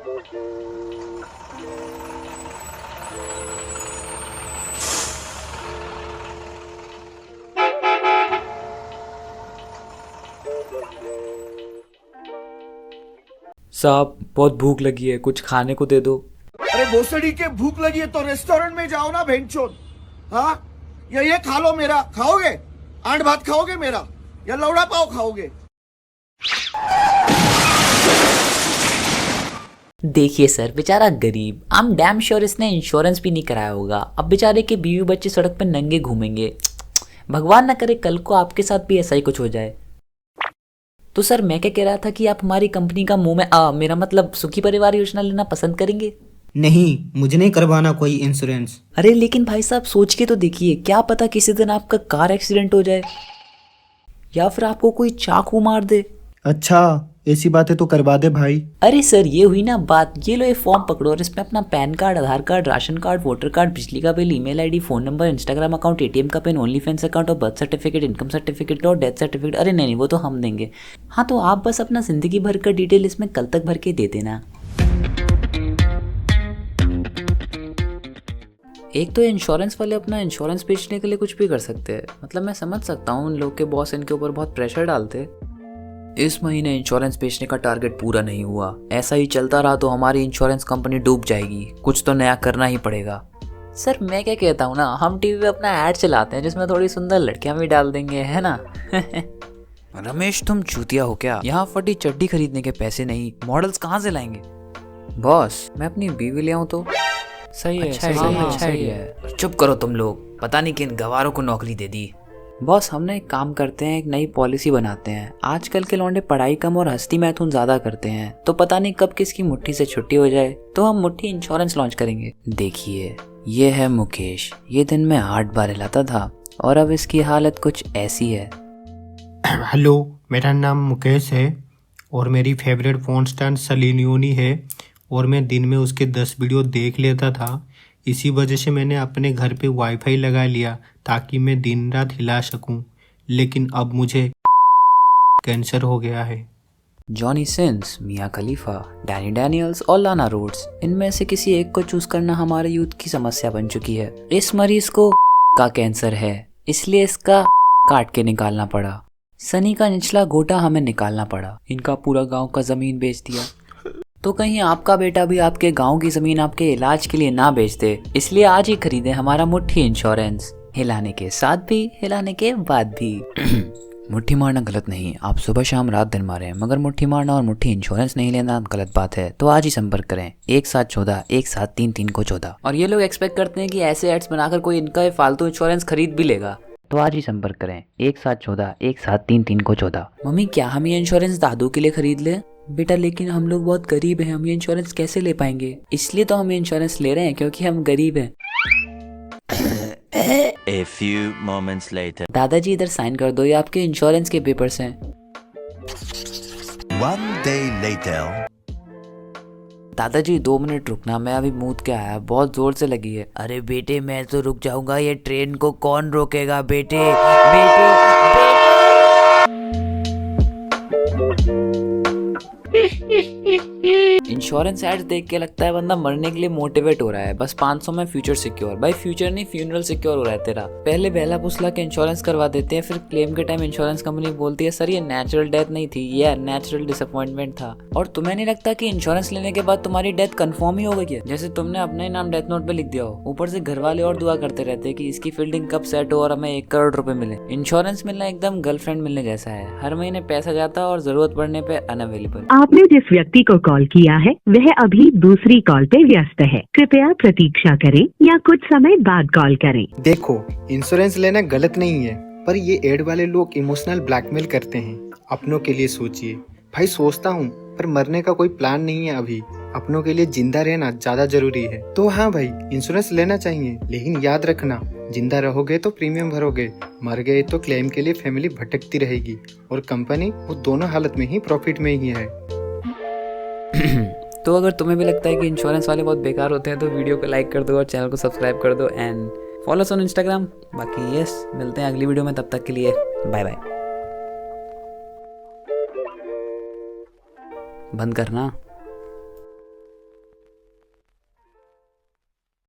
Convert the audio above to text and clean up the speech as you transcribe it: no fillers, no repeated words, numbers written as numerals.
साहब बहुत भूख लगी है, कुछ खाने को दे दो। अरे भोसड़ी के भूख लगी है तो रेस्टोरेंट में जाओ ना भेंचोद। हाँ, या ये खा लो मेरा, खाओगे? आंट भात खाओगे मेरा, या लौड़ा पाव खाओगे? देखिए सर, बेचारा गरीब, आई एम डैम श्योर इसने इंश्योरेंस भी नहीं कराया होगा। अब बेचारे के बीवी बच्चे सड़क पर नंगे घूमेंगे। भगवान ना करे कल को आपके साथ भी ऐसा ही कुछ हो जाए। तो सर मैं क्या कह रहा था कि आप हमारी कंपनी का मुंह में मेरा मतलब सुखी परिवार योजना लेना पसंद करेंगे? नहीं, मुझे नहीं करवाना कोई इंश्योरेंस। अरे लेकिन भाई साहब सोच के तो देखिए, क्या पता किसी दिन आपका कार एक्सीडेंट हो जाए या फिर आपको कोई चाकू मार दे। अच्छा, ऐसी बातें तो करवा दे भाई। अरे सर ये हुई ना बात। ये लो ये फॉर्म पकड़ो और इसमें अपना PAN card, Aadhaar card, ration card, voter card, बिजली का bill, email ID, phone number, Instagram account, ATM का पिन, ओनली फैंस अकाउंट और बर्थ सर्टिफिकेट, इनकम सर्टिफिकेट और डेथ सर्टिफिकेट। अरे नहीं वो तो हम देंगे। हाँ तो आप बस अपना जिंदगी भर का डिटेल इसमें कल तक भर के दे देना। एक तो इंश्योरेंस वाले अपना इंश्योरेंस बेचने के लिए कुछ भी कर सकते हैं। मतलब मैं समझ सकता हूँ उन लोग के बॉस इनके ऊपर बहुत प्रेशर डालते। इस महीने इंश्योरेंस बेचने का टारगेट पूरा नहीं हुआ, ऐसा ही चलता रहा तो हमारी इंश्योरेंस कंपनी डूब जाएगी, कुछ तो नया करना ही पड़ेगा। सर मैं क्या कहता हूँ ना, हम टीवी पे अपना ऐड चलाते हैं जिसमें थोड़ी सुंदर लड़कियां भी डाल देंगे, है ना? रमेश तुम चूतिया हो क्या? यहाँ फटी चड्डी खरीदने के पैसे नहीं, मॉडल्स कहाँ से लाएंगे? बॉस मैं अपनी बीवी ले आऊँ तो? सही है, अच्छा है। चुप करो तुम लोग, पता नहीं किन गवारों को नौकरी दे दी। बॉस हमने एक काम करते हैं, एक नई पॉलिसी बनाते हैं। आजकल के लौंडे पढ़ाई कम और हस्ती मैथुन ज्यादा करते हैं, तो पता नहीं कब किसकी मुट्ठी से छुट्टी हो जाए, तो हम मुट्ठी इंश्योरेंस लॉन्च करेंगे। देखिए ये है मुकेश, ये दिन में 8 बार हिलाता था और अब इसकी हालत कुछ ऐसी है। हेलो, मेरा नाम मुकेश है और मेरी favourite phone star Saleen Leone है और मैं दिन में उसके 10 वीडियो देख लेता था। इसी वजह से मैंने अपने घर पे वाईफाई लगा लिया ताकि मैं दिन रात हिला सकूं, लेकिन अब मुझे कैंसर हो गया है। जॉनी सिंस, मिया खलीफा, डैनी डैनियल्स और लाना रोड्स, इनमें से किसी एक को चूज करना हमारे यूथ की समस्या बन चुकी है। इस मरीज को का कैंसर है, इसलिए इसका काट के निकालना पड़ा। सनी का निचला गोटा हमें निकालना पड़ा। इनका पूरा गांव का जमीन बेच दिया। तो कहीं आपका बेटा भी आपके गांव की जमीन आपके इलाज के लिए ना बेच दे, इसलिए आज ही खरीदे हमारा मुट्ठी इंश्योरेंस। हिलाने के साथ भी, हिलाने के बाद भी। मुट्ठी मारना गलत नहीं, आप सुबह शाम रात दिन मारें, मगर मुट्ठी मारना और मुट्ठी इंश्योरेंस नहीं लेना गलत बात है। तो आज ही संपर्क करें 1714 1733 को 14। और ये लोग एक्सपेक्ट करते हैं कि ऐसे एड्स बनाकर कोई इनका फालतू इंश्योरेंस खरीद भी लेगा। तो आज ही संपर्क करें 1714 1733 को 14। मम्मी क्या हम ये इंश्योरेंस दादू के लिए खरीद लें? बेटा लेकिन हम लोग बहुत गरीब हैं, हम ये इंश्योरेंस कैसे ले पाएंगे? इसलिए तो हम ये इंश्योरेंस ले रहे हैं क्योंकि हम गरीब हैं। A few moments later. दादाजी इधर साइन कर दो, ये आपके इंश्योरेंस के पेपर्स हैं। One day later. दादाजी 2 मिनट रुकना, मैं अभी मूत के आया, बहुत जोर से लगी है। अरे बेटे मैं तो रुक जाऊंगा, ये ट्रेन को कौन रोकेगा? बेटे बेटे इंश्योरेंस एड्स देख के लगता है बंदा मरने के लिए मोटिवेट हो रहा है। बस 500 में फ्यूचर सिक्योर। भाई फ्यूचर नहीं फ्यूनरल सिक्योर हो रहा है तेरा। पहले बहला फुसला के इंश्योरेंस करवा देते हैं, फिर क्लेम के टाइम इंश्योरेंस कंपनी बोलती है सर ये नेचुरल डेथ नहीं थी, ये नेचुरल डिसअपॉइंटमेंट था। और तुम्हें नहीं लगता कि इंश्योरेंस लेने के बाद तुम्हारी डेथ कंफर्म ही हो गई है? जैसे तुमने अपना ही नाम डेथ नोट पे लिख दिया हो, ऊपर से घर वाले और दुआ करते रहते हैं कि इसकी फील्डिंग कब सेट हो और हमें 1 करोड़ रुपए मिले। इंश्योरेंस मिलना एकदम गर्लफ्रेंड मिलने जैसा है, हर महीने पैसा जाता है और जरूरत पड़ने पे अनअवेलेबल। आपने जिस व्यक्ति को कॉल किया है वह अभी दूसरी कॉल पे व्यस्त है, कृपया प्रतीक्षा करें या कुछ समय बाद कॉल करें। देखो, इंश्योरेंस लेना गलत नहीं है, पर ये एड वाले लोग इमोशनल ब्लैकमेल करते हैं। अपनों के लिए सोचिए। भाई सोचता हूँ पर मरने का कोई प्लान नहीं है अभी। अपनों के लिए जिंदा रहना ज्यादा जरूरी है। तो हाँ भाई, इंश्योरेंस लेना चाहिए, लेकिन याद रखना जिंदा रहोगे तो प्रीमियम भरोगे, मर गए तो क्लेम के लिए फैमिली भटकती रहेगी और कंपनी वो दोनों हालत में ही प्रॉफिट में ही है। तो अगर तुम्हें भी लगता है कि इंश्योरेंस वाले बहुत बेकार होते हैं तो वीडियो को लाइक कर दो और चैनल को सब्सक्राइब कर दो and follow us on Instagram. बाकी यस, मिलते हैं अगली वीडियो में, तब तक के लिए बाय बाय। बंद करना।